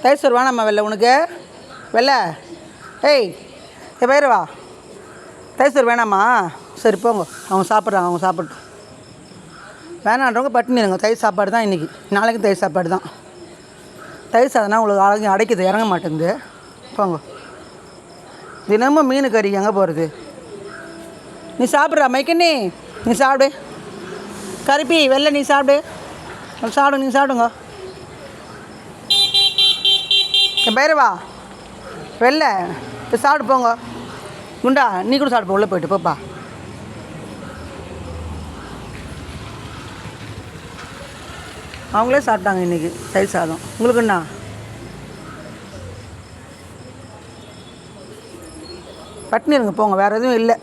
தயிர் சோறு வேணாம்மா வெள்ளை உனக்கு வெள்ளை ஏய் பயிரவா தயிர் சோறு வேணாம்மா சரி போங்க அவங்க சாப்பிட்றாங்க அவங்க சாப்பிட்டும் வேணான்றவங்க பட்டினி இருங்க தயிர் சாப்பாடு தான் இன்றைக்கி நாளைக்கும் தயிர் சாப்பாடு தான் தயிர் சாதம்னா உங்களுக்கு அழகு அடைக்குது இறங்க மாட்டேங்குது போங்க தினமும் மீன் கறி எங்கே போகிறது நீ சாப்பிட்றா மைக்கண்ணி நீ சாப்பிடு கருப்பி வெள்ளை நீ சாப்பிடு சாப்பிடு நீ சாப்பிடுங்க என் பயிரவா வெள்ளை இப்போ சாப்பிட்டு போங்க குண்டா நீ கூட சாப்பிட்டு உள்ளே போயிட்டு போப்பா அவங்களே சாப்பிட்டாங்க இன்றைக்கி தயிர் சாதம் உங்களுக்குண்ணா பட்டினி இருங்க போங்க வேறு எதுவும் இல்லை